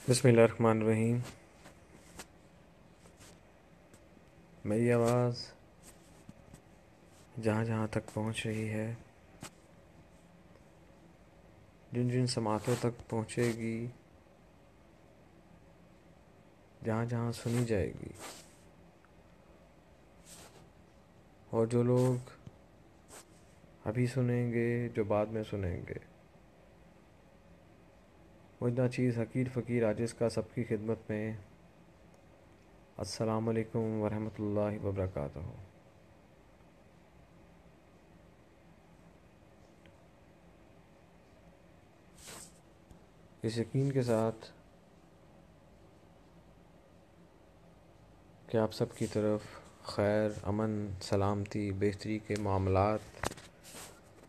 بسم اللہ الرحمن الرحیم۔ میری آواز جہاں جہاں تک پہنچ رہی ہے، جن جن سماعتوں تک پہنچے گی، جہاں جہاں سنی جائے گی، اور جو لوگ ابھی سنیں گے، جو بعد میں سنیں گے، مجھ چیز حقیر فقیر عاجز کا سب کی خدمت میں السلام علیکم ورحمۃ اللہ وبرکاتہ۔ اس یقین کے ساتھ کہ آپ سب کی طرف خیر، امن، سلامتی، بہتری کے معاملات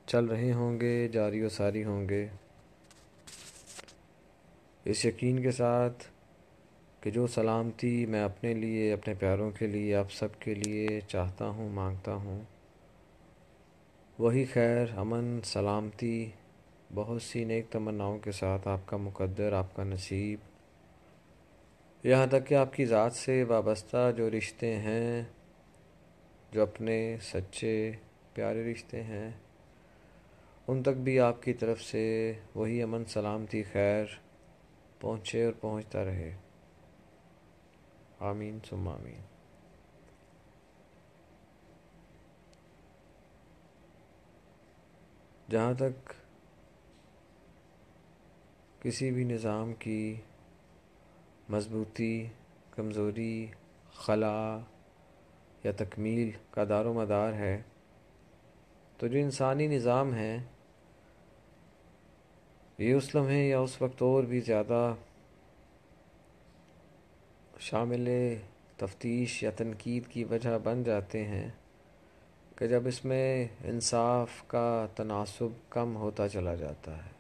چل رہے ہوں گے، جاری و ساری ہوں گے، اس یقین کے ساتھ کہ جو سلامتی میں اپنے لیے، اپنے پیاروں کے لیے، آپ سب کے لیے چاہتا ہوں، مانگتا ہوں، وہی خیر، امن، سلامتی بہت سی نیک تمناؤں کے ساتھ آپ کا مقدر، آپ کا نصیب، یہاں تک کہ آپ کی ذات سے وابستہ جو رشتے ہیں، جو اپنے سچے پیارے رشتے ہیں، ان تک بھی آپ کی طرف سے وہی امن، سلامتی، خیر پہنچے اور پہنچتا رہے۔ آمین ثم آمین۔ جہاں تک کسی بھی نظام کی مضبوطی، کمزوری، خلا یا تکمیل کا دار و مدار ہے، تو جو انسانی نظام ہے، یہ اس لمحے یا اس وقت اور بھی زیادہ شامل تفتیش یا تنقید کی وجہ بن جاتے ہیں کہ جب اس میں انصاف کا تناسب کم ہوتا چلا جاتا ہے۔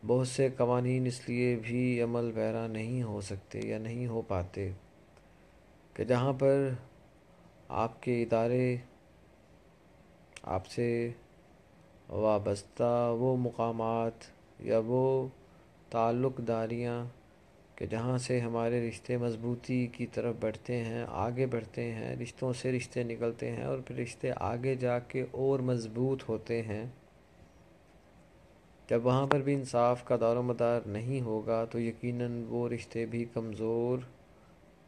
بہت سے قوانین اس لیے بھی عمل پیرا نہیں ہو سکتے یا نہیں ہو پاتے کہ جہاں پر آپ کے ادارے، آپ سے وابستہ وہ مقامات یا وہ تعلق داریاں کہ جہاں سے ہمارے رشتے مضبوطی کی طرف بڑھتے ہیں، آگے بڑھتے ہیں، رشتوں سے رشتے نکلتے ہیں اور پھر رشتے آگے جا کے اور مضبوط ہوتے ہیں، جب وہاں پر بھی انصاف کا دار و مدار نہیں ہوگا تو یقیناً وہ رشتے بھی کمزور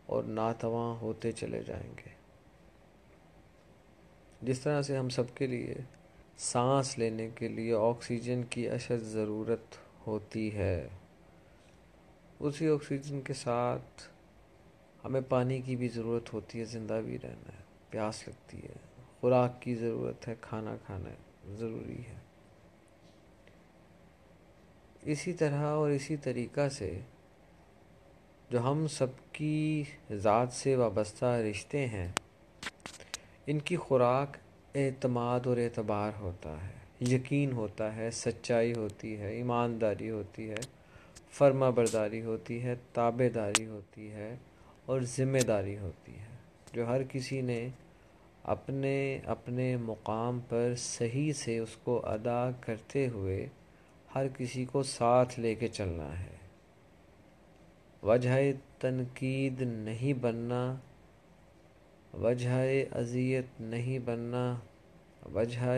اور ناتواں ہوتے چلے جائیں گے۔ جس طرح سے ہم سب کے لیے سانس لینے کے لیے آکسیجن کی اشد ضرورت ہوتی ہے، اسی آکسیجن کے ساتھ ہمیں پانی کی بھی ضرورت ہوتی ہے، زندہ بھی رہنا ہے، پیاس لگتی ہے، خوراک کی ضرورت ہے، کھانا کھانا ضروری ہے۔ اسی طرح اور اسی طریقہ سے جو ہم سب کی ذات سے وابستہ رشتے ہیں، ان کی خوراک اعتماد اور اعتبار ہوتا ہے، یقین ہوتا ہے، سچائی ہوتی ہے، ایمانداری ہوتی ہے، فرما برداری ہوتی ہے، تابع داری ہوتی ہے اور ذمہ داری ہوتی ہے، جو ہر کسی نے اپنے اپنے مقام پر صحیح سے اس کو ادا کرتے ہوئے ہر کسی کو ساتھ لے کے چلنا ہے۔ وجہ تنقید نہیں بننا، وجہ اذیت نہیں بننا، وجہ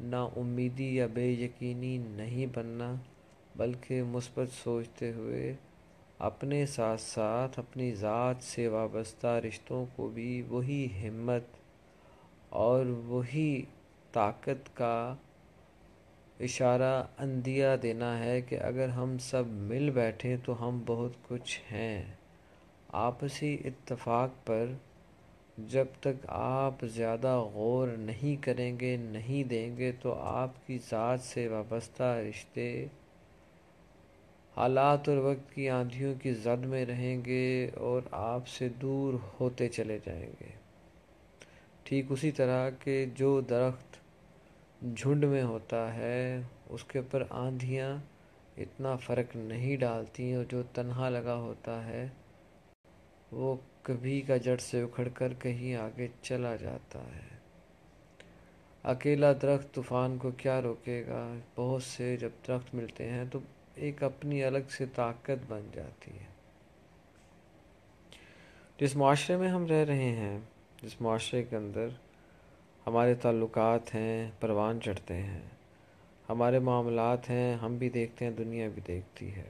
نا امیدی یا بے یقینی نہیں بننا، بلکہ مثبت سوچتے ہوئے اپنے ساتھ ساتھ اپنی ذات سے وابستہ رشتوں کو بھی وہی ہمت اور وہی طاقت کا اشارہ اندیہ دینا ہے کہ اگر ہم سب مل بیٹھیں تو ہم بہت کچھ ہیں۔ آپسی اتفاق پر جب تک آپ زیادہ غور نہیں کریں گے، نہیں دیں گے، تو آپ کی ذات سے وابستہ رشتے حالات اور وقت کی آندھیوں کی زد میں رہیں گے اور آپ سے دور ہوتے چلے جائیں گے۔ ٹھیک اسی طرح کہ جو درخت جھنڈ میں ہوتا ہے اس کے اوپر آندھیاں اتنا فرق نہیں ڈالتی، اور جو تنہا لگا ہوتا ہے وہ کبھی کا جڑ سے اکھڑ کر کہیں آگے چلا جاتا ہے۔ اکیلا درخت طوفان کو کیا روکے گا؟ بہت سے جب درخت ملتے ہیں تو ایک اپنی الگ سے طاقت بن جاتی ہے۔ جس معاشرے میں ہم رہ رہے ہیں، جس معاشرے کے اندر ہمارے تعلقات ہیں، پروان چڑھتے ہیں، ہمارے معاملات ہیں، ہم بھی دیکھتے ہیں، دنیا بھی دیکھتی ہے،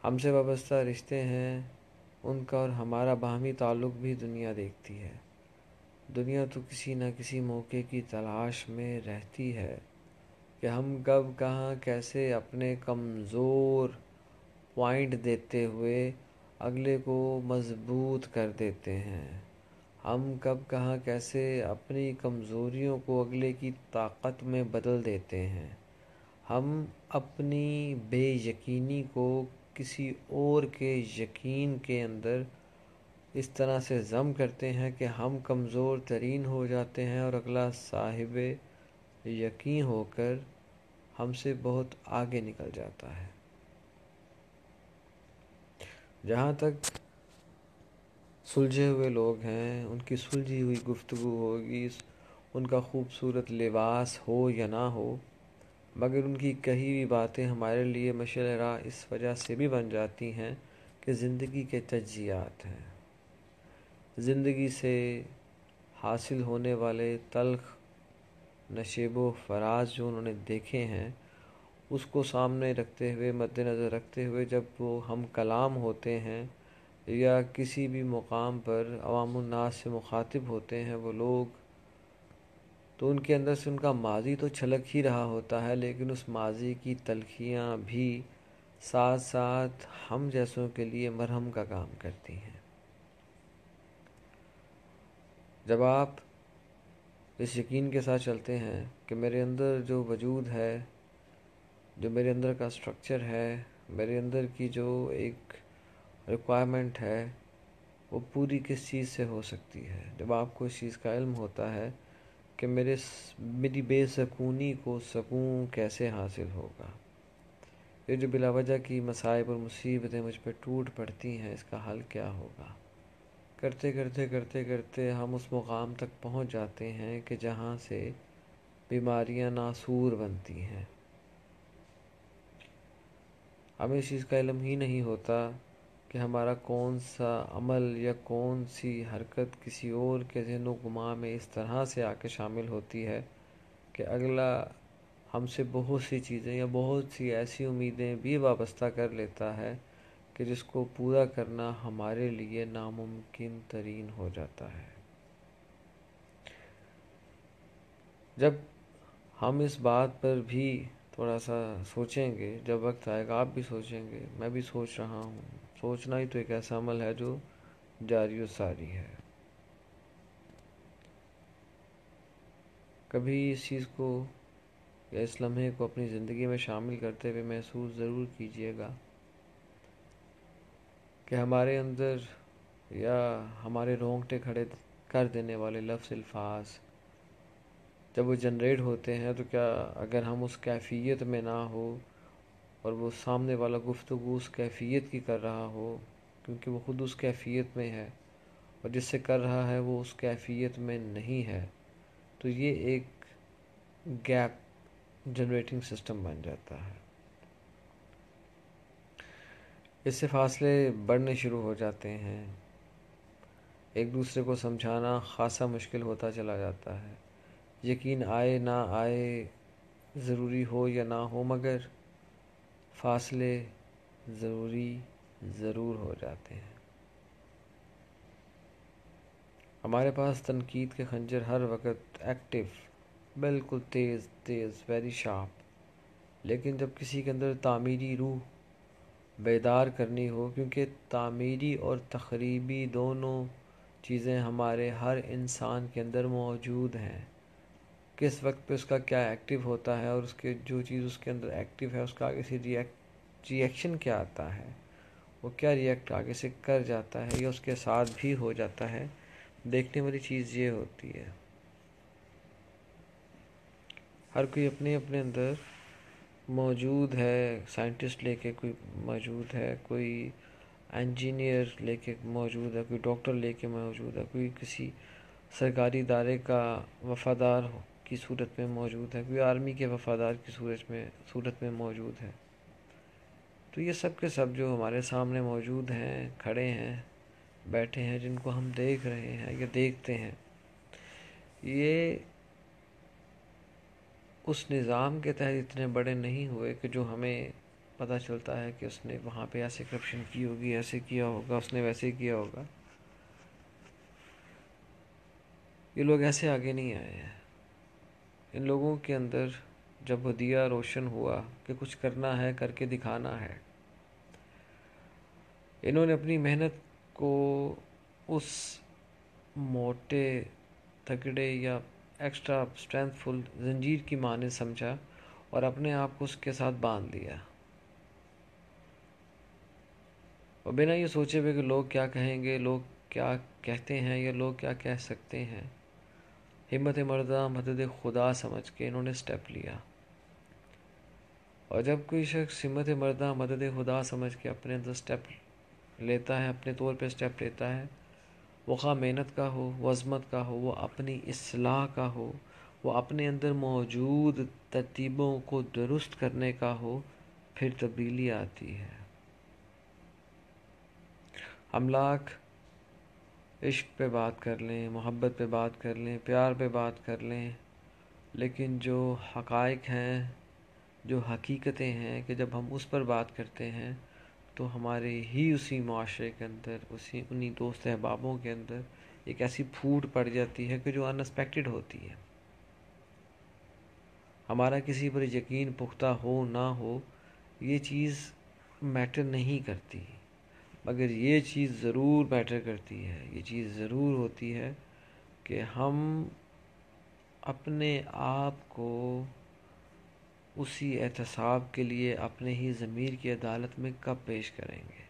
ہم سے وابستہ رشتے ہیں، ان کا اور ہمارا باہمی تعلق بھی دنیا دیکھتی ہے۔ دنیا تو کسی نہ کسی موقع کی تلاش میں رہتی ہے کہ ہم کب کہاں کیسے اپنے کمزور پوائنٹ دیتے ہوئے اگلے کو مضبوط کر دیتے ہیں، ہم کب کہاں کیسے اپنی کمزوریوں کو اگلے کی طاقت میں بدل دیتے ہیں، ہم اپنی بے یقینی کو کسی اور کے یقین کے اندر اس طرح سے ضم کرتے ہیں کہ ہم کمزور ترین ہو جاتے ہیں اور اگلا صاحب یقین ہو کر ہم سے بہت آگے نکل جاتا ہے۔ جہاں تک سلجھے ہوئے لوگ ہیں، ان کی سلجھی ہوئی گفتگو ہوگی، ان کا خوبصورت لباس ہو یا نہ ہو، مگر ان کی کہی ہوئی باتیں ہمارے لیے مشعل راہ اس وجہ سے بھی بن جاتی ہیں کہ زندگی کے تجزیات ہیں، زندگی سے حاصل ہونے والے تلخ نشیب و فراز جو انہوں نے دیکھے ہیں، اس کو سامنے رکھتے ہوئے، مد نظر رکھتے ہوئے جب وہ ہم کلام ہوتے ہیں یا کسی بھی مقام پر عوام الناس سے مخاطب ہوتے ہیں وہ لوگ، تو ان کے اندر سے ان کا ماضی تو چھلک ہی رہا ہوتا ہے، لیکن اس ماضی کی تلخیاں بھی ساتھ ساتھ ہم جیسوں کے لیے مرہم کا کام کرتی ہیں۔ جب آپ اس یقین کے ساتھ چلتے ہیں کہ میرے اندر جو وجود ہے، جو میرے اندر کا سٹرکچر ہے، میرے اندر کی جو ایک ریکوائرمنٹ ہے، وہ پوری کس چیز سے ہو سکتی ہے، جب آپ کو اس چیز کا علم ہوتا ہے کہ میری بے سکونی کو سکون کیسے حاصل ہوگا، یہ جو بلا وجہ کی مصائب اور مصیبتیں مجھ پہ ٹوٹ پڑتی ہیں، اس کا حل کیا ہوگا، کرتے کرتے کرتے کرتے ہم اس مقام تک پہنچ جاتے ہیں کہ جہاں سے بیماریاں ناسور بنتی ہیں۔ ہمیں اس چیز کا علم ہی نہیں ہوتا کہ ہمارا کون سا عمل یا کون سی حرکت کسی اور کے ذہن و گمان میں اس طرح سے آ کے شامل ہوتی ہے کہ اگلا ہم سے بہت سی چیزیں یا بہت سی ایسی امیدیں بھی وابستہ کر لیتا ہے کہ جس کو پورا کرنا ہمارے لیے ناممکن ترین ہو جاتا ہے۔ جب ہم اس بات پر بھی تھوڑا سا سوچیں گے، جب وقت آئے گا آپ بھی سوچیں گے، میں بھی سوچ رہا ہوں، سوچنا ہی تو ایک ایسا عمل ہے جو جاری و ساری ہے۔ کبھی اس چیز کو یا اس لمحے کو اپنی زندگی میں شامل کرتے ہوئے محسوس ضرور کیجئے گا کہ ہمارے اندر یا ہمارے رونگٹے کھڑے کر دینے والے لفظ الفاظ جب وہ جنریٹ ہوتے ہیں، تو کیا اگر ہم اس کیفیت میں نہ ہو اور وہ سامنے والا گفتگو اس کیفیت کی کر رہا ہو، کیونکہ وہ خود اس کیفیت میں ہے اور جس سے کر رہا ہے وہ اس کیفیت میں نہیں ہے، تو یہ ایک گیپ جنریٹنگ سسٹم بن جاتا ہے۔ اس سے فاصلے بڑھنے شروع ہو جاتے ہیں، ایک دوسرے کو سمجھانا خاصا مشکل ہوتا چلا جاتا ہے، یقین آئے نہ آئے، ضروری ہو یا نہ ہو، مگر فاصلے ضروری ضرور ہو جاتے ہیں۔ ہمارے پاس تنقید کے خنجر ہر وقت ایکٹیو، بالکل تیز تیز، ویری شارپ، لیکن جب کسی کے اندر تعمیری روح بیدار کرنی ہو، کیونکہ تعمیری اور تخریبی دونوں چیزیں ہمارے ہر انسان کے اندر موجود ہیں، کس وقت پہ اس کا کیا ایکٹیو ہوتا ہے اور اس کے جو چیز اس کے اندر ایکٹیو ہے اس کا آگے سے ریئیکشن کیا آتا ہے، وہ کیا ریئیکٹ آگے سے کر جاتا ہے یا اس کے ساتھ بھی ہو جاتا ہے، دیکھنے والی چیز یہ ہوتی ہے۔ ہر کوئی اپنے اپنے اندر موجود ہے، سائنٹسٹ لے کے کوئی موجود ہے، کوئی انجینئر لے کے موجود ہے، کوئی ڈاکٹر لے کے موجود ہے، کوئی کسی سرکاری ادارے کا وفادار کی صورت میں موجود ہے، کوئی آرمی کے وفادار کی صورت میں موجود ہے۔ تو یہ سب کے سب جو ہمارے سامنے موجود ہیں، کھڑے ہیں، بیٹھے ہیں، جن کو ہم دیکھ رہے ہیں یا دیکھتے ہیں، یہ اس نظام کے تحت اتنے بڑے نہیں ہوئے کہ جو ہمیں پتہ چلتا ہے کہ اس نے وہاں پہ ایسے کرپشن کی ہوگی، ایسے کیا ہوگا، اس نے ویسے کیا ہوگا. یہ لوگ ایسے آگے نہیں آئے ہیں. ان لوگوں کے اندر جب وہ دیا روشن ہوا کہ کچھ کرنا ہے، کر کے دکھانا ہے، انہوں نے اپنی محنت کو اس موٹے تگڑے یا ایکسٹرا اسٹرینتھ فل زنجیر کی مانند سمجھا اور اپنے آپ کو اس کے ساتھ باندھ دیا، اور بنا یہ سوچے ہوئے کہ لوگ کیا کہیں گے، لوگ کیا کہتے ہیں یا لوگ کیا کہہ سکتے ہیں، ہمت مردہ مدد خدا سمجھ کے انہوں نے سٹیپ لیا. اور جب کوئی شخص ہمت مردہ مدد خدا سمجھ کے اپنے اندر سٹیپ لیتا ہے، اپنے طور پہ سٹیپ لیتا ہے، وہ خواہ محنت کا ہو، وہ عظمت کا ہو، وہ اپنی اصلاح کا ہو، وہ اپنے اندر موجود ترتیبوں کو درست کرنے کا ہو، پھر تبدیلی آتی ہے. ہم لاکھ عشق پہ بات کر لیں، محبت پہ بات کر لیں، پیار پہ بات کر لیں، لیکن جو حقائق ہیں، جو حقیقتیں ہیں، کہ جب ہم اس پر بات کرتے ہیں تو ہمارے ہی اسی معاشرے کے اندر، انہی دوست احبابوں کے اندر ایک ایسی پھوٹ پڑ جاتی ہے کہ جو ان ایکسپیکٹڈ ہوتی ہے. ہمارا کسی پر یقین پختہ ہو نہ ہو، یہ چیز میٹر نہیں کرتی، مگر یہ چیز ضرور میٹر کرتی ہے. یہ چیز ضرور ہوتی ہے کہ ہم اپنے آپ کو اسی احتساب کے لیے اپنے ہی ضمیر کی عدالت میں کب پیش کریں گے.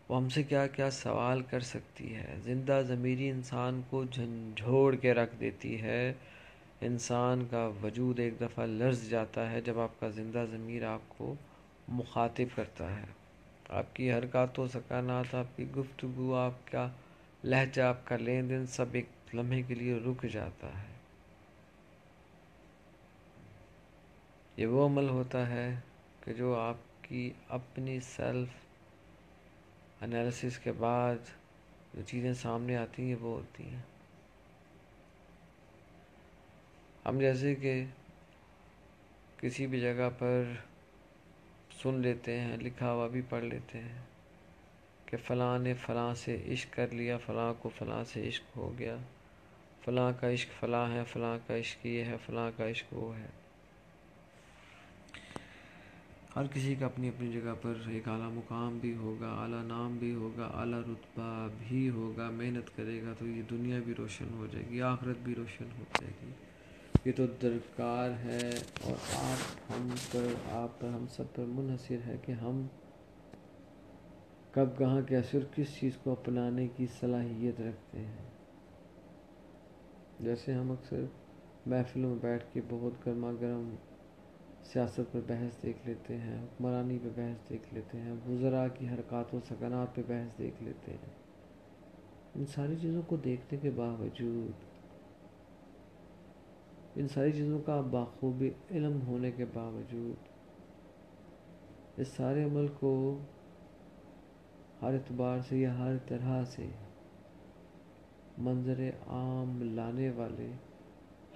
وہ ہم سے کیا کیا سوال کر سکتی ہے. زندہ ضمیری انسان کو جھنجھوڑ کے رکھ دیتی ہے. انسان کا وجود ایک دفعہ لرز جاتا ہے جب آپ کا زندہ ضمیر آپ کو مخاطب کرتا ہے. آپ کی حرکات و سکانات، آپ کی گفتگو، آپ کا لہجہ، آپ کا لین دین، سب ایک لمحے کے لیے رک جاتا ہے. یہ وہ عمل ہوتا ہے کہ جو آپ کی اپنی سیلف انالیسس کے بعد جو چیزیں سامنے آتی ہیں وہ ہوتی ہیں. ہم جیسے کہ کسی بھی جگہ پر سن لیتے ہیں، لکھا ہوا بھی پڑھ لیتے ہیں کہ فلاں نے فلاں سے عشق کر لیا، فلاں کو فلاں سے عشق ہو گیا، فلاں کا عشق فلاں ہے، فلاں کا عشق یہ ہے، فلاں کا عشق وہ ہے. ہر کسی کا اپنی اپنی جگہ پر ایک اعلیٰ مقام بھی ہوگا، اعلیٰ نام بھی ہوگا، اعلیٰ رتبہ بھی ہوگا. محنت کرے گا تو یہ دنیا بھی روشن ہو جائے گی، آخرت بھی روشن ہو جائے گی. یہ تو درکار ہے، اور آپ پر ہم سب پر منحصر ہے کہ ہم کب، کہاں، کیسے اور کس چیز کو اپنانے کی صلاحیت رکھتے ہیں. جیسے ہم اکثر محفلوں میں بیٹھ کے بہت گرما گرم سیاست پر بحث دیکھ لیتے ہیں، حکمرانی پہ بحث دیکھ لیتے ہیں، وزراء کی حرکات و سکنات پہ بحث دیکھ لیتے ہیں. ان ساری چیزوں کو دیکھنے کے باوجود، ان ساری چیزوں کا بخوبی علم ہونے کے باوجود، اس سارے عمل کو ہر اعتبار سے یا ہر طرح سے منظر عام لانے والے،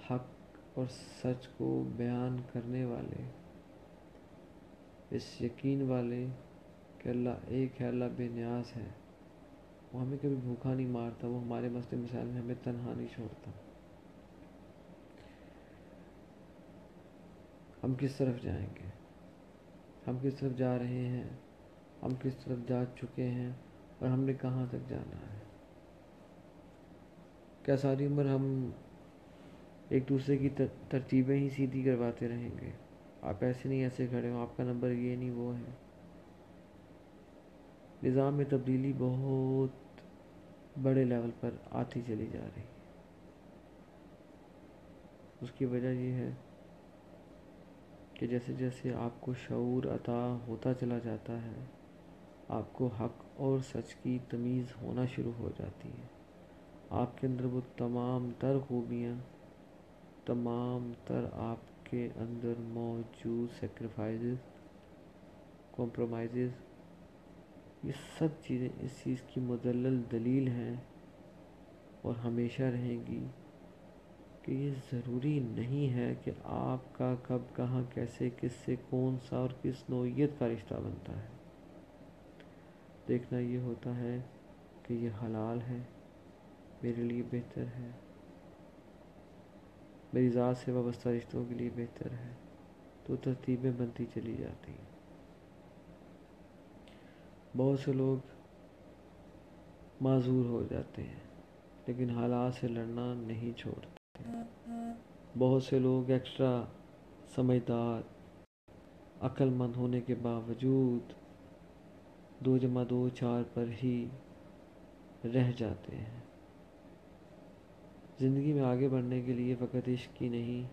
حق اور سچ کو بیان کرنے والے، اس یقین والے کہ اللہ ایک ہے، اللہ بے نیاز ہے، وہ ہمیں کبھی بھوکا نہیں مارتا، وہ ہمارے مسئلے مسائل میں ہمیں تنہا نہیں چھوڑتا. ہم کس طرف جائیں گے، ہم کس طرف جا رہے ہیں، ہم کس طرف جا چکے ہیں، اور ہم نے کہاں تک جانا ہے. کیا ساری عمر ہم ایک دوسرے کی ترتیبیں ہی سیدھی کرواتے رہیں گے؟ آپ ایسے نہیں ایسے کھڑے ہو، آپ کا نمبر یہ نہیں وہ ہے. نظام میں تبدیلی بہت بڑے لیول پر آتی چلی جا رہی ہے. اس کی وجہ یہ ہے کہ جیسے جیسے آپ کو شعور عطا ہوتا چلا جاتا ہے، آپ کو حق اور سچ کی تمیز ہونا شروع ہو جاتی ہے. آپ کے اندر وہ تمام تر خوبیاں، تمام تر آپ کے اندر موجود سیکریفائزز کمپرومائزز، یہ سب چیزیں اس چیز کی مدلل دلیل ہیں اور ہمیشہ رہیں گی کہ یہ ضروری نہیں ہے کہ آپ کا کب کہاں کیسے کس سے کون سا اور کس نوعیت کا رشتہ بنتا ہے۔ دیکھنا یہ ہوتا ہے کہ یہ حلال ہے، میرے لیے بہتر ہے، میری ذات سے وابستہ رشتوں کے لیے بہتر ہے، تو ترتیبیں بنتی چلی جاتی ہیں۔ بہت سے لوگ معذور ہو جاتے ہیں لیکن حالات سے لڑنا نہیں چھوڑتے۔ بہت سے لوگ ایکسٹرا سمجھدار، عقل مند ہونے کے باوجود 2+2=4 پر ہی رہ جاتے ہیں۔ زندگی میں آگے بڑھنے کے لیے فقط عشق کی نہیں،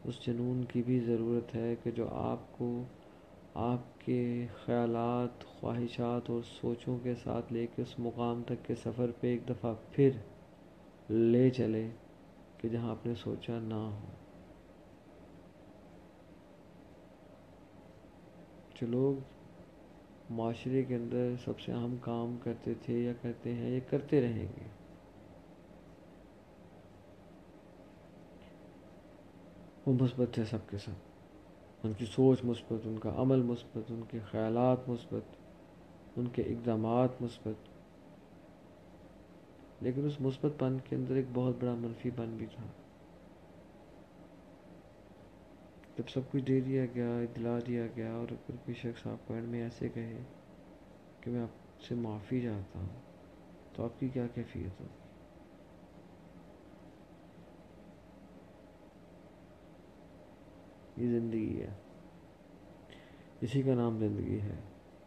اس جنون کی بھی ضرورت ہے کہ جو آپ کو آپ کے خیالات، خواہشات اور سوچوں کے ساتھ لے کے اس مقام تک کے سفر پہ ایک دفعہ پھر لے چلے کہ جہاں آپ نے سوچا نہ ہو۔ جو لوگ معاشرے کے اندر سب سے اہم کام کرتے تھے یا کرتے ہیں، یہ کرتے رہیں گے۔ وہ مثبت ہے سب کے سب، ان کی سوچ مثبت، ان کا عمل مثبت، ان کے خیالات مثبت، ان کے اقدامات مثبت، لیکن اس مثبت پن کے اندر ایک بہت بڑا منفی پن بھی تھا۔ جب سب کچھ دے دیا گیا، اطلاع دیا گیا، اور اگر کوئی شخص آپ کو اینڈ میں ایسے کہے کہ میں آپ سے معافی چاہتا ہوں، تو آپ کی کیا کیفیت ہوگی؟ یہ زندگی ہے، اسی کا نام زندگی ہے،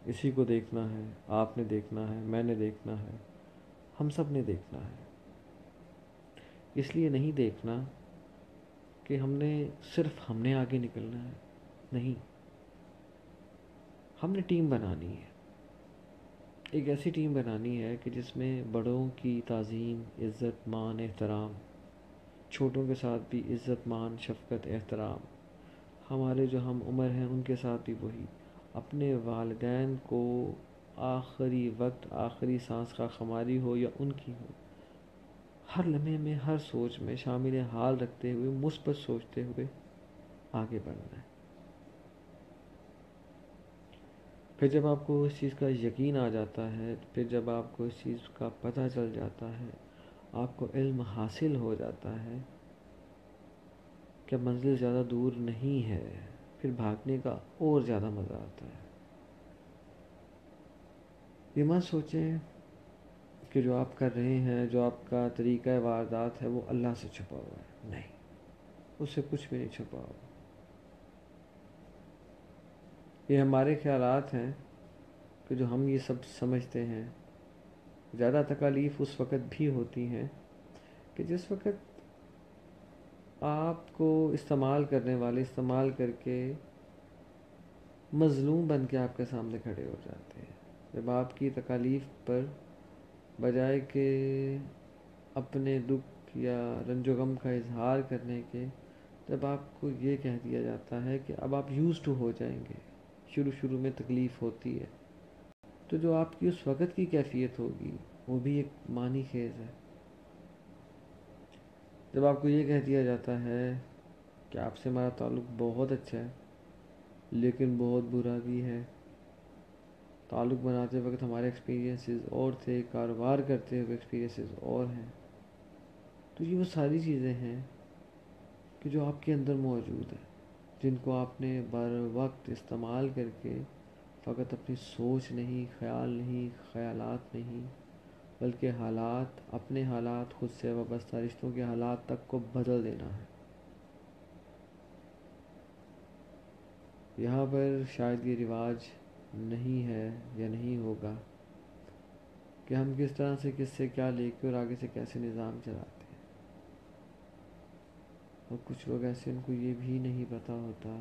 اسی کو دیکھنا ہے، آپ نے دیکھنا ہے، میں نے دیکھنا ہے، ہم سب نے دیکھنا ہے۔ اس لیے نہیں دیکھنا کہ ہم نے آگے نکلنا ہے، نہیں، ہم نے ٹیم بنانی ہے، ایک ایسی ٹیم بنانی ہے کہ جس میں بڑوں کی تعظیم، عزت، مان، احترام، چھوٹوں کے ساتھ بھی عزت، مان، شفقت، احترام، ہمارے جو ہم عمر ہیں ان کے ساتھ بھی وہی، اپنے والدین کو آخری وقت، آخری سانس کا خماری ہو یا ان کی ہو، ہر لمحے میں، ہر سوچ میں شامل حال رکھتے ہوئے، مثبت سوچتے ہوئے آگے بڑھنا ہے۔ پھر جب آپ کو اس چیز کا یقین آ جاتا ہے، پھر جب آپ کو اس چیز کا پتہ چل جاتا ہے، آپ کو علم حاصل ہو جاتا ہے کہ منزل زیادہ دور نہیں ہے، پھر بھاگنے کا اور زیادہ مزہ آتا ہے۔ یہ مت سوچیں کہ جو آپ کر رہے ہیں، جو آپ کا طریقہ واردات ہے، وہ اللہ سے چھپا ہوا ہے، نہیں، اس سے کچھ بھی نہیں چھپا ہوا۔ یہ ہمارے خیالات ہیں کہ جو ہم یہ سب سمجھتے ہیں۔ زیادہ تکالیف اس وقت بھی ہوتی ہیں کہ جس وقت آپ کو استعمال کرنے والے استعمال کر کے مظلوم بن کے آپ کے سامنے کھڑے ہو جاتے ہیں۔ جب آپ کی تکالیف پر بجائے کہ اپنے دکھ یا رنج و غم کا اظہار کرنے کے، جب آپ کو یہ کہہ دیا جاتا ہے کہ اب آپ یوزڈ ٹو ہو جائیں گے، شروع میں تکلیف ہوتی ہے، تو جو آپ کی اس وقت کی کیفیت ہوگی وہ بھی ایک معنی خیز ہے۔ جب آپ کو یہ کہہ دیا جاتا ہے کہ آپ سے ہمارا تعلق بہت اچھا ہے لیکن بہت برا بھی ہے، تعلق بناتے وقت ہمارے ایکسپیرینسز اور تھے، کاروبار کرتے ہوئے ایکسپیرینسز اور ہیں، تو یہ وہ ساری چیزیں ہیں کہ جو آپ کے اندر موجود ہیں، جن کو آپ نے بر وقت استعمال کر کے فقط اپنی سوچ نہیں، خیال نہیں، خیالات نہیں، بلکہ حالات، اپنے حالات، خود سے وابستہ رشتوں کے حالات تک کو بدل دینا ہے۔ یہاں پر شاید یہ رواج نہیں ہے یا نہیں ہوگا کہ ہم کس طرح سے کس سے کیا لے کے اور آگے سے کیسے نظام چلاتے ہیں، اور کچھ لوگ ایسے ان کو یہ بھی نہیں پتہ ہوتا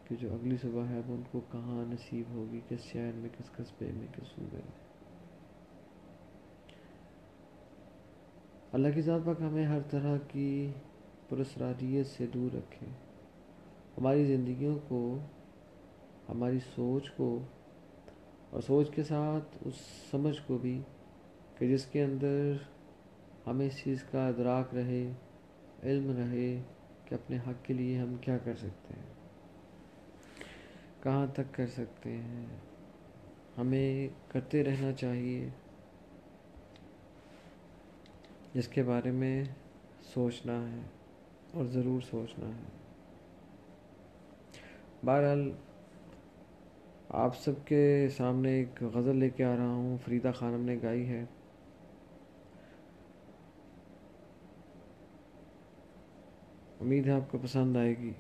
کہ جو اگلی صبح ہے وہ ان کو کہاں نصیب ہوگی، کس شہر میں، کس قصبے میں، کس صوبے میں۔ اللہ کی ذات پاک ہمیں ہر طرح کی پراسراریت سے دور رکھے، ہماری زندگیوں کو ہماری سوچ کو اور سوچ کے ساتھ اس سمجھ کو بھی کہ جس کے اندر ہمیں اس چیز کا ادراک رہے، علم رہے کہ اپنے حق کے لیے ہم کیا کر سکتے ہیں، کہاں تک کر سکتے ہیں، ہمیں کرتے رہنا چاہیے، جس کے بارے میں سوچنا ہے اور ضرور سوچنا ہے۔ بہرحال آپ سب کے سامنے ایک غزل لے کے آ رہا ہوں، فریدہ خانم نے گائی ہے۔ امید ہے آپ کو پسند آئے گی۔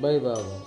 بائی بابا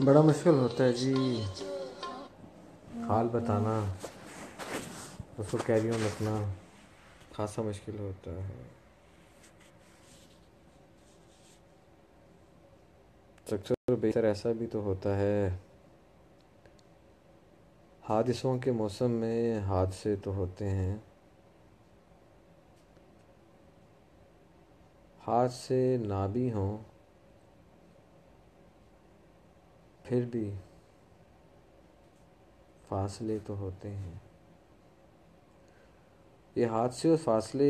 بڑا مشکل ہوتا ہے جی حال بتانا، اس کو کیری آن رکھنا خاصا مشکل ہوتا ہے. اکثر بہتر ایسا بھی تو ہوتا ہے، حادثوں کے موسم میں حادثے تو ہوتے ہیں، حادثے نہ بھی ہوں پھر بھی فاصلے تو ہوتے ہیں. یہ حادثے اور فاصلے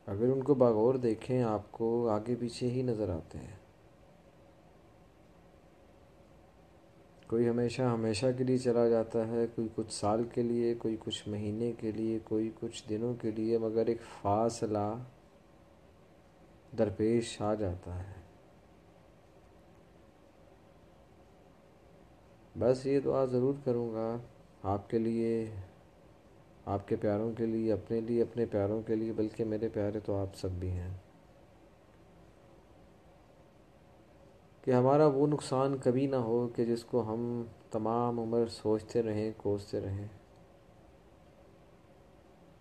اگر ان کو بغور دیکھیں آپ کو آگے پیچھے ہی نظر آتے ہیں. کوئی ہمیشہ کے لیے چلا جاتا ہے، کوئی کچھ سال کے لیے، کوئی کچھ مہینے کے لیے، کوئی کچھ دنوں کے لیے، مگر ایک فاصلہ درپیش آ جاتا ہے. بس یہ دعا ضرور کروں گا آپ کے لیے، آپ کے پیاروں کے لیے، اپنے پیاروں کے لیے، بلکہ میرے پیارے تو آپ سب بھی ہیں، کہ ہمارا وہ نقصان کبھی نہ ہو کہ جس کو ہم تمام عمر سوچتے رہیں، کوستے رہیں.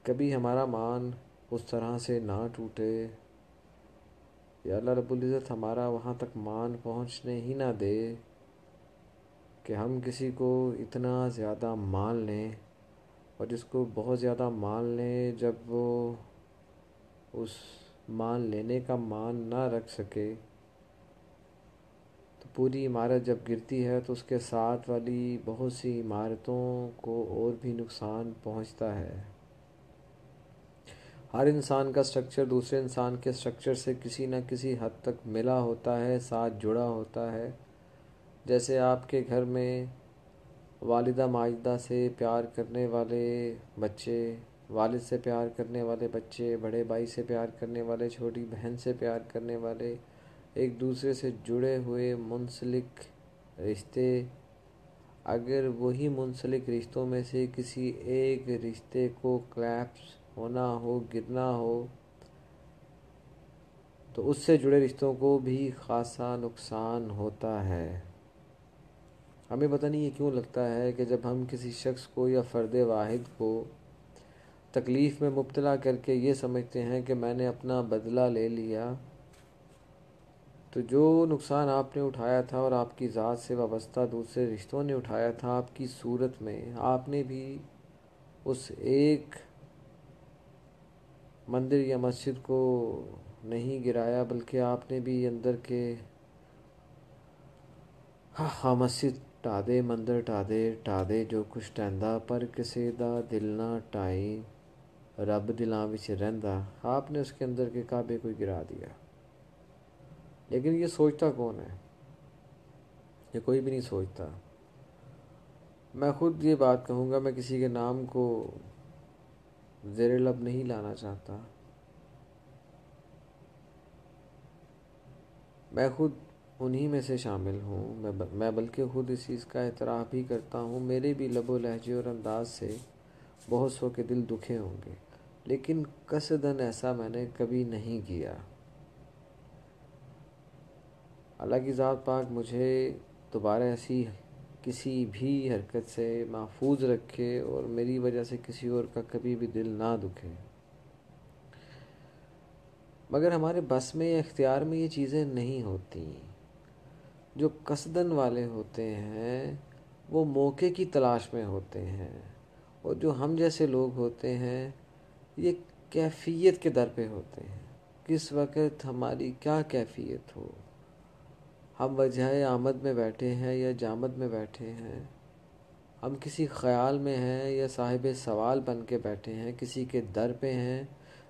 کبھی ہمارا مان اس طرح سے نہ ٹوٹے، یا اللہ رب العزت ہمارا وہاں تک مان پہنچنے ہی نہ دے کہ ہم کسی کو اتنا زیادہ مان لیں، اور جس کو بہت زیادہ مان لیں جب وہ اس مان لینے کا مان نہ رکھ سکے، تو پوری عمارت جب گرتی ہے تو اس کے ساتھ والی بہت سی عمارتوں کو اور بھی نقصان پہنچتا ہے. ہر انسان کا سٹرکچر دوسرے انسان کے سٹرکچر سے کسی نہ کسی حد تک ملا ہوتا ہے، ساتھ جڑا ہوتا ہے. جیسے آپ کے گھر میں والدہ ماجدہ سے پیار کرنے والے بچے، والد سے پیار کرنے والے بچے، بڑے بھائی سے پیار کرنے والے، چھوٹی بہن سے پیار کرنے والے، ایک دوسرے سے جڑے ہوئے منسلک رشتے، اگر وہی منسلک رشتوں میں سے کسی ایک رشتے کو کلیپس ہونا ہو، گرنا ہو، تو اس سے جڑے رشتوں کو بھی خاصا نقصان ہوتا ہے. ہمیں پتہ نہیں یہ کیوں لگتا ہے کہ جب ہم کسی شخص کو یا فرد واحد کو تکلیف میں مبتلا کر کے یہ سمجھتے ہیں کہ میں نے اپنا بدلہ لے لیا، تو جو نقصان آپ نے اٹھایا تھا اور آپ کی ذات سے وابستہ دوسرے رشتوں نے اٹھایا تھا آپ کی صورت میں، آپ نے بھی اس ایک مندر یا مسجد کو نہیں گرایا، بلکہ آپ نے بھی اندر کے ہاں مسجد ٹا دے، مندر ٹا دے جو کچھ ٹہندا، پر کسے دا دل نہ ٹائی، رب دلاں وچ رہندا، آپ نے اس کے اندر کے کعبے کو گرا دیا. لیکن یہ سوچتا کون ہے؟ یہ کوئی بھی نہیں سوچتا. میں خود یہ بات کہوں گا، میں کسی کے نام کو زیر لب نہیں لانا چاہتا، میں خود انہی میں سے شامل ہوں، میں بلکہ خود اس چیز کا اعتراف بھی کرتا ہوں، میرے بھی لب و لہجے اور انداز سے بہت سو کے دل دکھے ہوں گے، لیکن قصداً ایسا میں نے کبھی نہیں کیا. اللہ کی ذات پاک مجھے دوبارہ ایسی کسی بھی حرکت سے محفوظ رکھے اور میری وجہ سے کسی اور کا کبھی بھی دل نہ دکھے. مگر ہمارے بس میں یا اختیار میں یہ چیزیں نہیں ہوتی. جو قصداً والے ہوتے ہیں وہ موقع کی تلاش میں ہوتے ہیں، اور جو ہم جیسے لوگ ہوتے ہیں یہ کیفیت کے در پہ ہوتے ہیں. کس وقت ہماری کیا کیفیت ہو، ہم وجہ آمد میں بیٹھے ہیں یا جامد میں بیٹھے ہیں، ہم کسی خیال میں ہیں یا صاحب سوال بن کے بیٹھے ہیں، کسی کے در پہ ہیں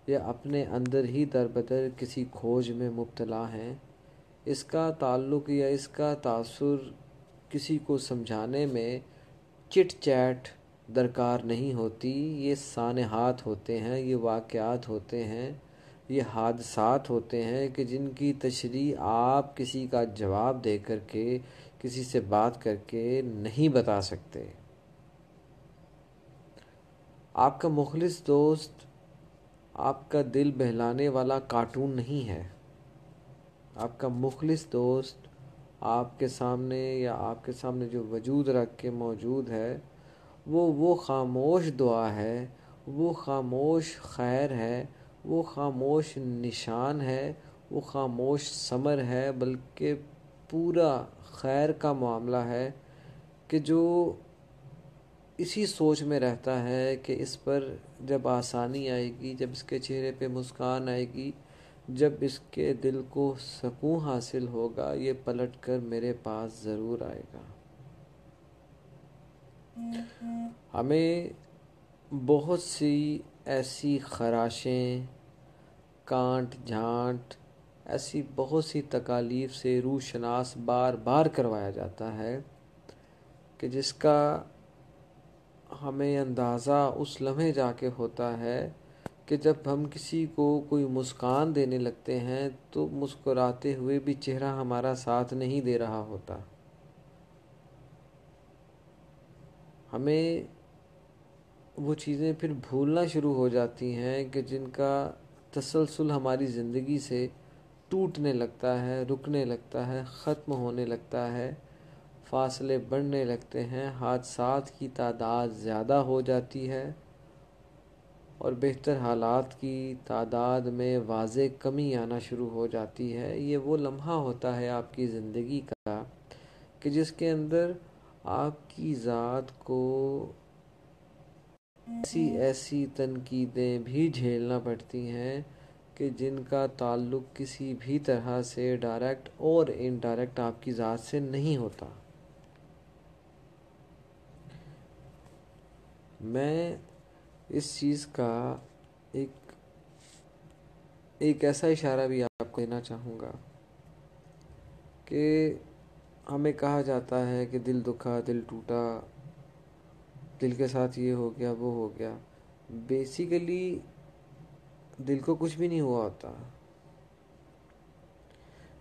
یا اپنے اندر ہی در بدر کسی کھوج میں مبتلا ہیں، اس کا تعلق یا اس کا تاثر کسی کو سمجھانے میں چٹ چیٹ درکار نہیں ہوتی. یہ سانحات ہوتے ہیں، یہ واقعات ہوتے ہیں، یہ حادثات ہوتے ہیں کہ جن کی تشریح آپ کسی کا جواب دے کر کے، کسی سے بات کر کے نہیں بتا سکتے. آپ کا مخلص دوست آپ کا دل بہلانے والا کارٹون نہیں ہے. آپ کا مخلص دوست آپ کے سامنے یا آپ کے سامنے جو وجود رکھ کے موجود ہے وہ خاموش دعا ہے، وہ خاموش خیر ہے، وہ خاموش نشان ہے، وہ خاموش ثمر ہے، بلکہ پورا خیر کا معاملہ ہے کہ جو اسی سوچ میں رہتا ہے کہ اس پر جب آسانی آئے گی، جب اس کے چہرے پہ مسکان آئے گی، جب اس کے دل کو سکون حاصل ہوگا، یہ پلٹ کر میرے پاس ضرور آئے گا۔ ہمیں بہت سی ایسی خراشیں، کانٹ جھانٹ، ایسی بہت سی تکالیف سے روح شناس بار بار کروایا جاتا ہے کہ جس کا ہمیں اندازہ اس لمحے جا کے ہوتا ہے کہ جب ہم کسی کو کوئی مسکان دینے لگتے ہیں تو مسکراتے ہوئے بھی چہرہ ہمارا ساتھ نہیں دے رہا ہوتا۔ ہمیں وہ چیزیں پھر بھولنا شروع ہو جاتی ہیں کہ جن کا تسلسل ہماری زندگی سے ٹوٹنے لگتا ہے، رکنے لگتا ہے، ختم ہونے لگتا ہے، فاصلے بڑھنے لگتے ہیں، حادثات کی تعداد زیادہ ہو جاتی ہے اور بہتر حالات کی تعداد میں واضح کمی آنا شروع ہو جاتی ہے۔ یہ وہ لمحہ ہوتا ہے آپ کی زندگی کا کہ جس کے اندر آپ کی ذات کو ایسی تنقیدیں بھی جھیلنا پڑتی ہیں کہ جن کا تعلق کسی بھی طرح سے ڈائریکٹ اور انڈائریکٹ آپ کی ذات سے نہیں ہوتا۔ میں اس چیز کا ایک ایسا اشارہ بھی آپ کو دینا چاہوں گا کہ ہمیں کہا جاتا ہے کہ دل دکھا، دل ٹوٹا، دل کے ساتھ یہ ہو گیا، وہ ہو گیا۔ بیسیکلی دل کو کچھ بھی نہیں ہوا ہوتا۔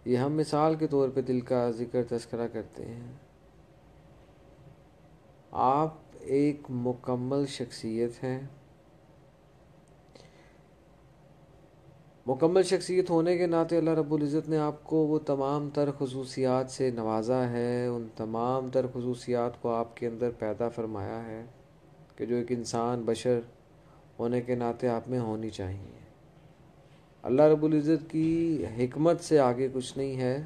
یہ ہم مثال کے طور پہ دل کا ذکر تذکرہ کرتے ہیں۔ آپ ایک مکمل شخصیت ہیں۔ مکمل شخصیت ہونے کے ناطے اللہ رب العزت نے آپ کو وہ تمام تر خصوصیات سے نوازا ہے، ان تمام تر خصوصیات کو آپ کے اندر پیدا فرمایا ہے کہ جو ایک انسان بشر ہونے کے ناطے آپ میں ہونی چاہیے۔ اللہ رب العزت کی حکمت سے آگے کچھ نہیں ہے۔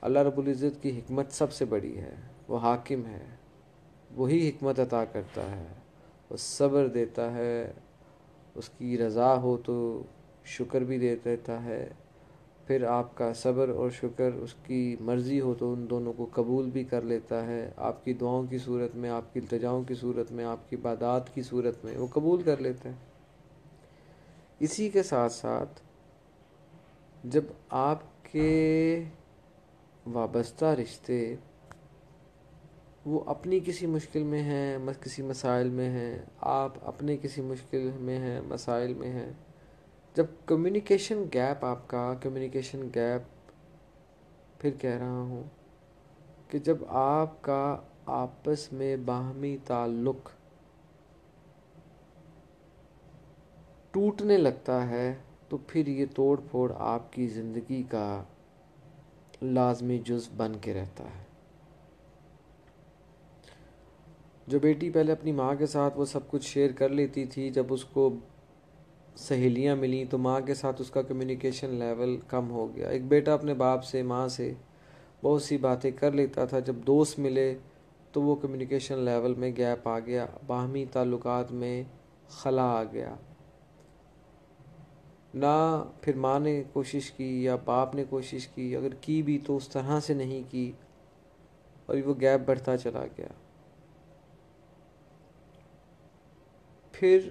اللہ رب العزت کی حکمت سب سے بڑی ہے۔ وہ حاکم ہے، وہی حکمت عطا کرتا ہے، وہ صبر دیتا ہے، اس کی رضا ہو تو شکر بھی دے دیتا ہے، پھر آپ کا صبر اور شکر اس کی مرضی ہو تو ان دونوں کو قبول بھی کر لیتا ہے۔ آپ کی دعاؤں کی صورت میں، آپ کی التجاؤں کی صورت میں، آپ کی عبادات کی صورت میں وہ قبول کر لیتا ہے۔ اسی کے ساتھ ساتھ جب آپ کے وابستہ رشتے وہ اپنی کسی مشکل میں ہیں، کسی مسائل میں ہیں، آپ اپنے کسی مشکل میں ہیں، مسائل میں ہیں، جب کمیونیکیشن گیپ، آپ کا کمیونیکیشن گیپ، پھر کہہ رہا ہوں کہ جب آپ کا آپس میں باہمی تعلق ٹوٹنے لگتا ہے تو پھر یہ توڑ پھوڑ آپ کی زندگی کا لازمی جزو بن کے رہتا ہے۔ جو بیٹی پہلے اپنی ماں کے ساتھ وہ سب کچھ شیئر کر لیتی تھی، جب اس کو سہیلیاں ملیں تو ماں کے ساتھ اس کا کمیونیکیشن لیول کم ہو گیا۔ ایک بیٹا اپنے باپ سے، ماں سے بہت سی باتیں کر لیتا تھا، جب دوست ملے تو وہ کمیونیکیشن لیول میں گیپ آ گیا، باہمی تعلقات میں خلا آ گیا۔ نہ پھر ماں نے کوشش کی یا باپ نے کوشش کی، اگر کی بھی تو اس طرح سے نہیں کی، اور وہ گیپ بڑھتا چلا گیا۔ پھر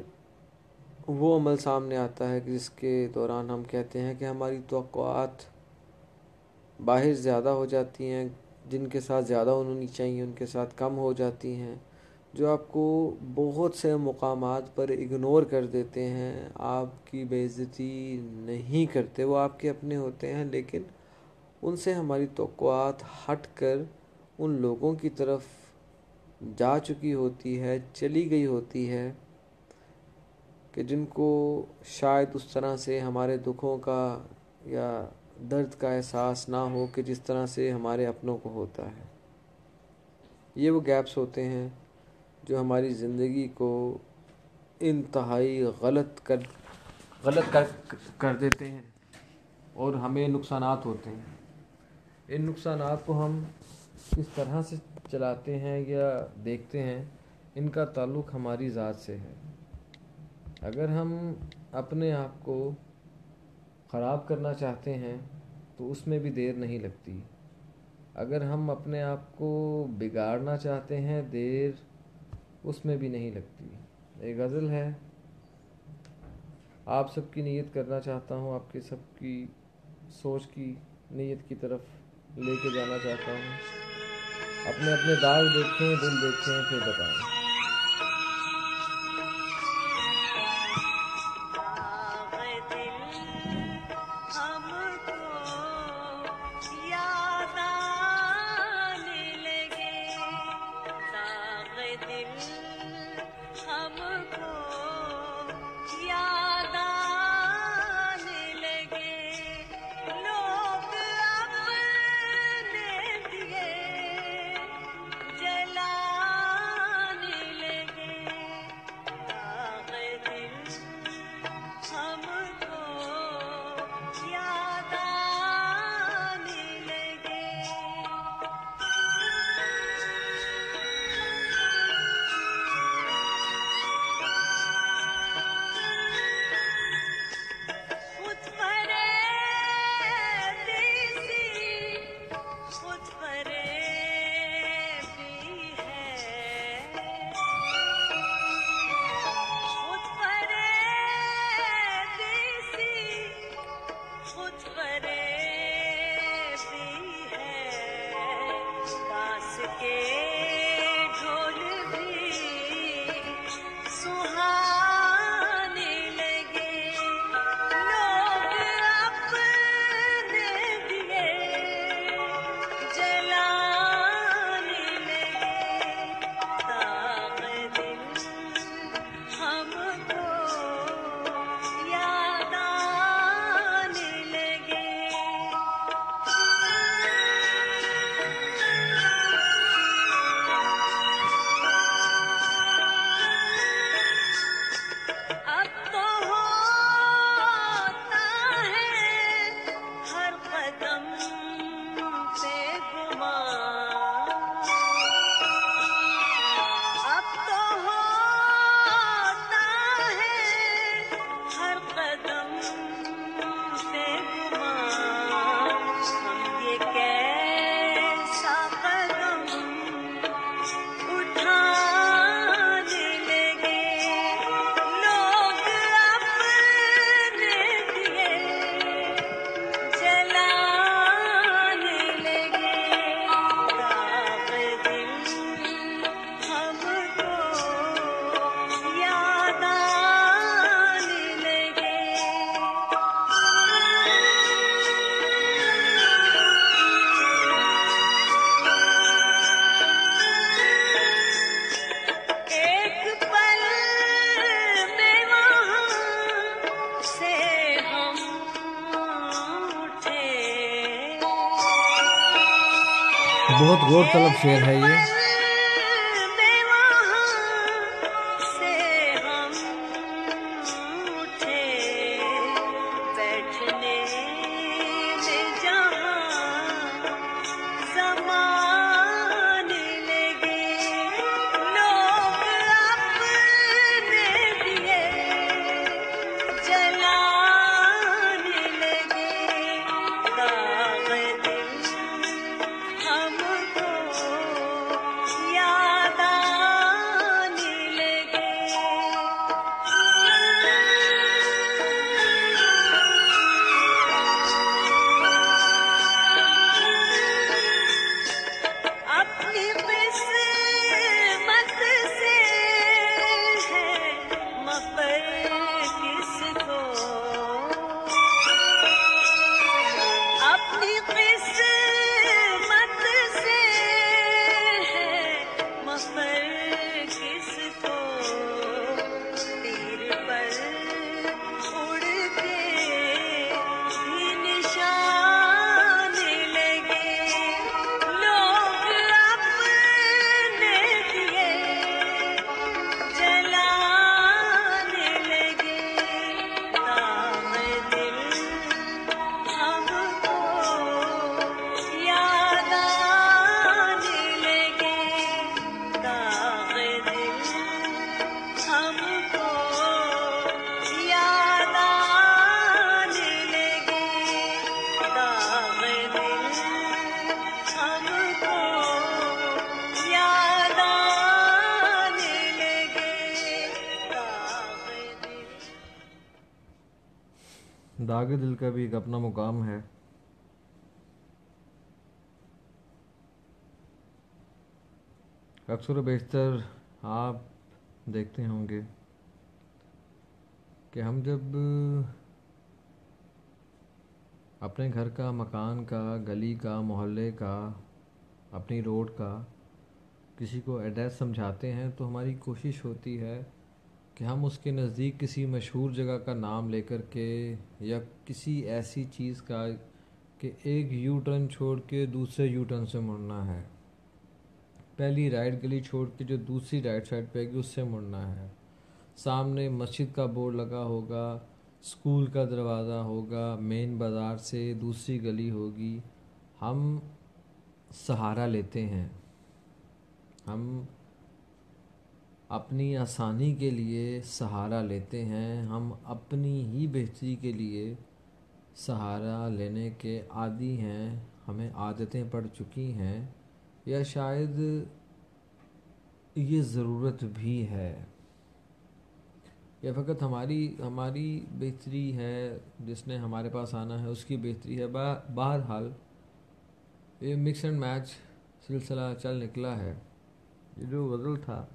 وہ عمل سامنے آتا ہے کہ جس کے دوران ہم کہتے ہیں کہ ہماری توقعات باہر زیادہ ہو جاتی ہیں، جن کے ساتھ زیادہ ہونی چاہیے ان کے ساتھ کم ہو جاتی ہیں، جو آپ کو بہت سے مقامات پر اگنور کر دیتے ہیں، آپ کی بے عزتی نہیں کرتے، وہ آپ کے اپنے ہوتے ہیں، لیکن ان سے ہماری توقعات ہٹ کر ان لوگوں کی طرف جا چکی ہوتی ہے، چلی گئی ہوتی ہے کہ جن کو شاید اس طرح سے ہمارے دکھوں کا یا درد کا احساس نہ ہو کہ جس طرح سے ہمارے اپنوں کو ہوتا ہے. یہ وہ گیپس ہوتے ہیں جو ہماری زندگی کو انتہائی غلط کر دیتے ہیں اور ہمیں نقصانات ہوتے ہیں. ان نقصانات کو ہم کس طرح سے چلاتے ہیں یا دیکھتے ہیں، ان کا تعلق ہماری ذات سے ہے. اگر ہم اپنے آپ کو خراب کرنا چاہتے ہیں تو اس میں بھی دیر نہیں لگتی. اگر ہم اپنے آپ کو بگاڑنا چاہتے ہیں، دیر اس میں بھی نہیں لگتی. ایک غزل ہے، آپ سب کی نیت کرنا چاہتا ہوں، آپ کے سب کی سوچ کی نیت کی طرف لے کے جانا چاہتا ہوں. اپنے اپنے داغ دیکھیں، دل دیکھیں، پھر بتائیں. بہت غور طلب شعر ہے یہ. داغ دل کا بھی ایک اپنا مقام ہے. اکثر و بیشتر آپ دیکھتے ہوں گے کہ ہم جب اپنے گھر کا، مکان کا، گلی کا، محلے کا، اپنی روڈ کا کسی کو ایڈریس سمجھاتے ہیں تو ہماری کوشش ہوتی ہے کہ ہم اس کے نزدیک کسی مشہور جگہ کا نام لے کر کے، یا کسی ایسی چیز کا کہ ایک یو ٹرن چھوڑ کے دوسرے یو ٹرن سے مڑنا ہے، پہلی رائٹ گلی چھوڑ کے جو دوسری رائٹ سائڈ پہ گی اس سے مڑنا ہے، سامنے مسجد کا بورڈ لگا ہوگا، اسکول کا دروازہ ہوگا، مین بازار سے دوسری گلی ہوگی. ہم سہارا لیتے ہیں، ہم اپنی آسانی کے لیے سہارا لیتے ہیں، ہم اپنی ہی بہتری کے لیے سہارا لینے کے عادی ہیں، ہمیں عادتیں پڑ چکی ہیں، یا شاید یہ ضرورت بھی ہے، یا فقط ہماری بہتری ہے، جس نے ہمارے پاس آنا ہے اس کی بہتری ہے. بہرحال یہ مکس اینڈ میچ سلسلہ چل نکلا ہے. یہ جو غزل تھا،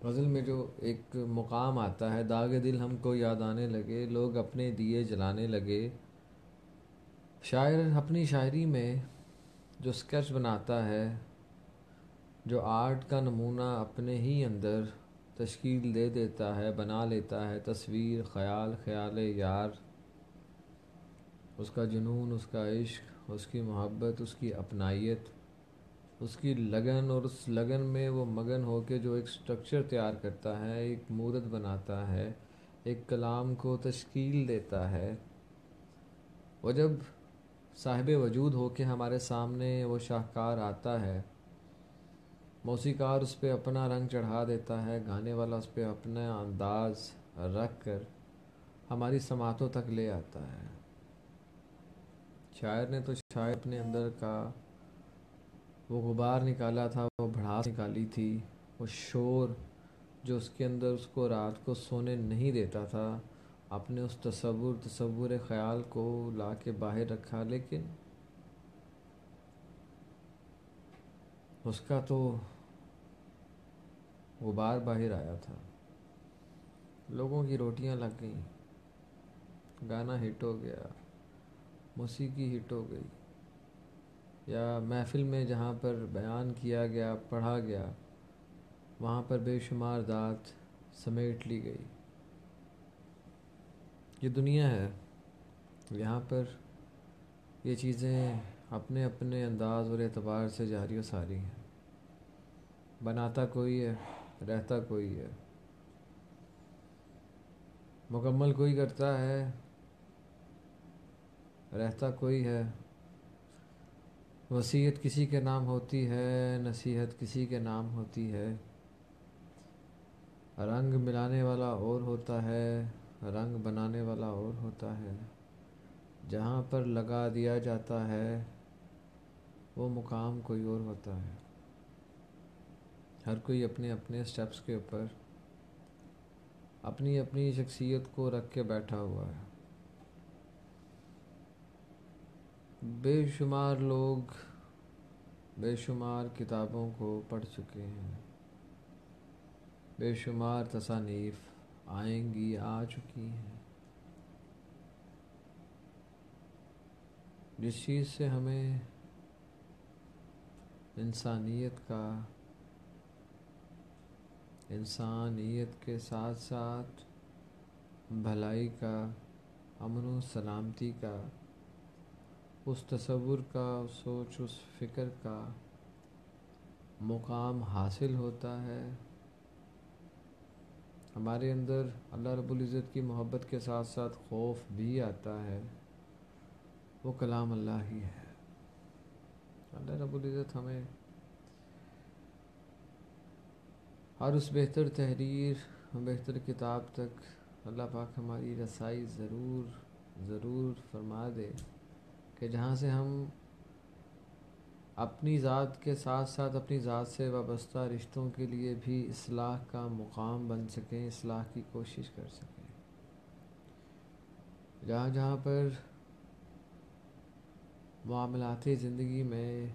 غزل میں جو ایک مقام آتا ہے، داغ دل ہم کو یاد آنے لگے، لوگ اپنے دیے جلانے لگے. شاعر اپنی شاعری میں جو اسکیچ بناتا ہے، جو آرٹ کا نمونہ اپنے ہی اندر تشکیل دے دیتا ہے، بنا لیتا ہے، تصویر، خیال یار، اس کا جنون، اس کا عشق، اس کی محبت، اس کی اپنائیت، اس کی لگن، اور اس لگن میں وہ مگن ہو کے جو ایک سٹرکچر تیار کرتا ہے، ایک مورت بناتا ہے، ایک کلام کو تشکیل دیتا ہے، وہ جب صاحب وجود ہو کے ہمارے سامنے وہ شاہکار آتا ہے، موسیقار اس پہ اپنا رنگ چڑھا دیتا ہے، گانے والا اس پہ اپنا انداز رکھ کر ہماری سماعتوں تک لے آتا ہے. شاعر نے تو شاید اپنے اندر کا وہ غبار نکالا تھا، وہ بھڑاس نکالی تھی، وہ شور جو اس کے اندر اس کو رات کو سونے نہیں دیتا تھا، اپنے اس تصور خیال کو لا کے باہر رکھا. لیکن اس کا تو غبار باہر آیا تھا، لوگوں کی روٹیاں لگ گئیں، گانا ہٹ ہو گیا، موسیقی ہٹ ہو گئی، یا محفل میں جہاں پر بیان کیا گیا، پڑھا گیا، وہاں پر بے شمار ذات سمیٹ لی گئی. یہ دنیا ہے، یہاں پر یہ چیزیں اپنے اپنے انداز اور اعتبار سے جاری و ساری ہیں. بناتا کوئی ہے، رہتا کوئی ہے، مکمل کوئی کرتا ہے، رہتا کوئی ہے. وصیت کسی کے نام ہوتی ہے، نصیحت کسی کے نام ہوتی ہے. رنگ ملانے والا اور ہوتا ہے، رنگ بنانے والا اور ہوتا ہے. جہاں پر لگا دیا جاتا ہے وہ مقام کوئی اور ہوتا ہے. ہر کوئی اپنے اپنے سٹیپس کے اوپر اپنی اپنی شخصیت کو رکھ کے بیٹھا ہوا ہے. بے شمار لوگ بے شمار کتابوں کو پڑھ چکے ہیں، بے شمار تصانیف آئیں گی، آ چکی ہیں. جس چیز سے ہمیں انسانیت کا، انسانیت کے ساتھ ساتھ بھلائی کا، امن و سلامتی کا، اس تصور کا، اس سوچ، اس فکر کا مقام حاصل ہوتا ہے. ہمارے اندر اللہ رب العزت کی محبت کے ساتھ ساتھ خوف بھی آتا ہے. وہ کلام اللہ ہی ہے. اللہ رب العزت ہمیں ہر اس بہتر تحریر، بہتر کتاب تک اللہ پاک ہماری رسائی ضرور فرما دے، کہ جہاں سے ہم اپنی ذات کے ساتھ ساتھ اپنی ذات سے وابستہ رشتوں کے لیے بھی اصلاح کا مقام بن سکیں، اصلاح کی کوشش کر سکیں. جہاں جہاں پر معاملاتی زندگی میں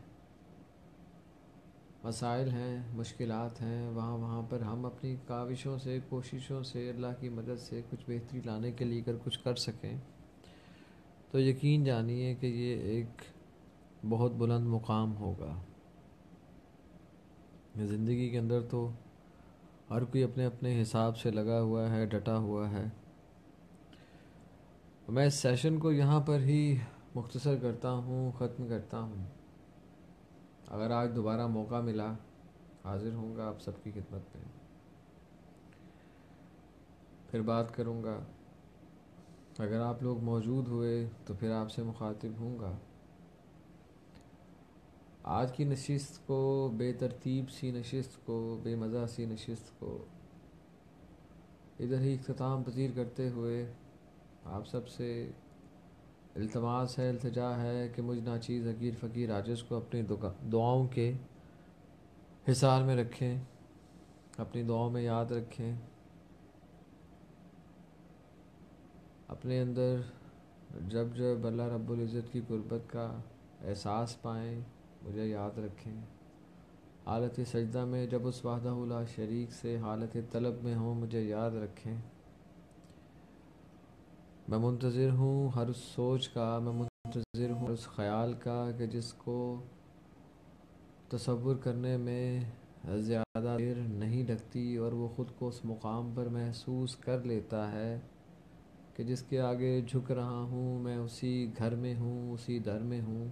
مسائل ہیں، مشکلات ہیں، وہاں وہاں پر ہم اپنی کاوشوں سے، کوششوں سے، اللہ کی مدد سے کچھ بہتری لانے کے لیے اگر کچھ کر سکیں تو یقین جانیے کہ یہ ایک بہت بلند مقام ہوگا۔ زندگی کے اندر تو ہر کوئی اپنے اپنے حساب سے لگا ہوا ہے، ڈٹا ہوا ہے۔ میں اس سیشن کو یہاں پر ہی مختصر کرتا ہوں، ختم کرتا ہوں۔ اگر آج دوبارہ موقع ملا حاضر ہوں گا آپ سب کی خدمت میں، پھر بات کروں گا۔ اگر آپ لوگ موجود ہوئے تو پھر آپ سے مخاطب ہوں گا۔ آج کی نشست کو، بے ترتیب سی نشست کو، بے مزہ سی نشست کو ادھر ہی اختتام پذیر کرتے ہوئے آپ سب سے التماس ہے، التجا ہے کہ مجھ ناچیز حقیر فقیر عاجز کو اپنی دعاؤں کے حصار میں رکھیں، اپنی دعاؤں میں یاد رکھیں، اپنے اندر جب جب اللہ رب العزت کی قربت کا احساس پائیں مجھے یاد رکھیں۔ حالت سجدہ میں جب اس وحدہ لا شریک سے حالت طلب میں ہوں مجھے یاد رکھیں۔ میں منتظر ہوں ہر اس سوچ کا، میں منتظر ہوں اس خیال کا کہ جس کو تصور کرنے میں زیادہ دیر نہیں لگتی اور وہ خود کو اس مقام پر محسوس کر لیتا ہے کہ جس کے آگے جھک رہا ہوں، میں اسی گھر میں ہوں، اسی در میں ہوں۔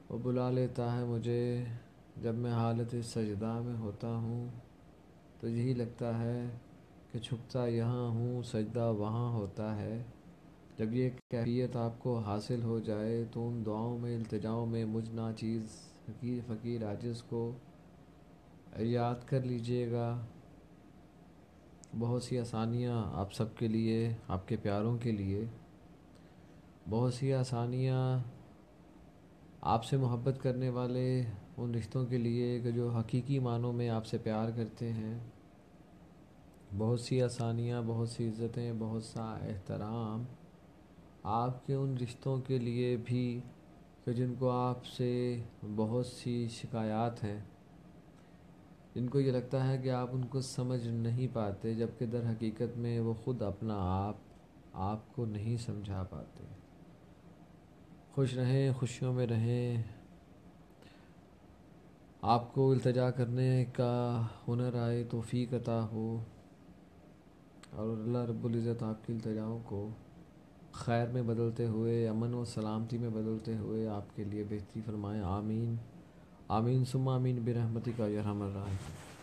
وہ بلا لیتا ہے مجھے جب میں حالت سجدہ میں ہوتا ہوں، تو یہی لگتا ہے کہ چھپتا یہاں ہوں، سجدہ وہاں ہوتا ہے۔ جب یہ کیفیت آپ کو حاصل ہو جائے تو ان دعاؤں میں، التجاؤں میں مجھ ناچیز حقیر فقیر عاجز کو یاد کر لیجئے گا۔ بہت سی آسانیاں آپ سب کے لیے، آپ کے پیاروں کے لیے، بہت سی آسانیاں آپ سے محبت کرنے والے ان رشتوں کے لیے کہ جو حقیقی معنوں میں آپ سے پیار کرتے ہیں، بہت سی آسانیاں، بہت سی عزتیں، بہت سا احترام آپ کے ان رشتوں کے لیے بھی کہ جن کو آپ سے بہت سی شکایات ہیں، جن کو یہ لگتا ہے کہ آپ ان کو سمجھ نہیں پاتے، جبکہ در حقیقت میں وہ خود اپنا آپ کو نہیں سمجھا پاتے۔ خوش رہیں، خوشیوں میں رہیں، آپ کو التجا کرنے کا ہنر آئے، توفیق عطا ہو، اور اللہ رب العزت آپ کی التجاؤں کو خیر میں بدلتے ہوئے، امن و سلامتی میں بدلتے ہوئے آپ کے لیے بہتری فرمائیں۔ آمین آمین ثم آمین برحمتک یا ارحم الراحمین۔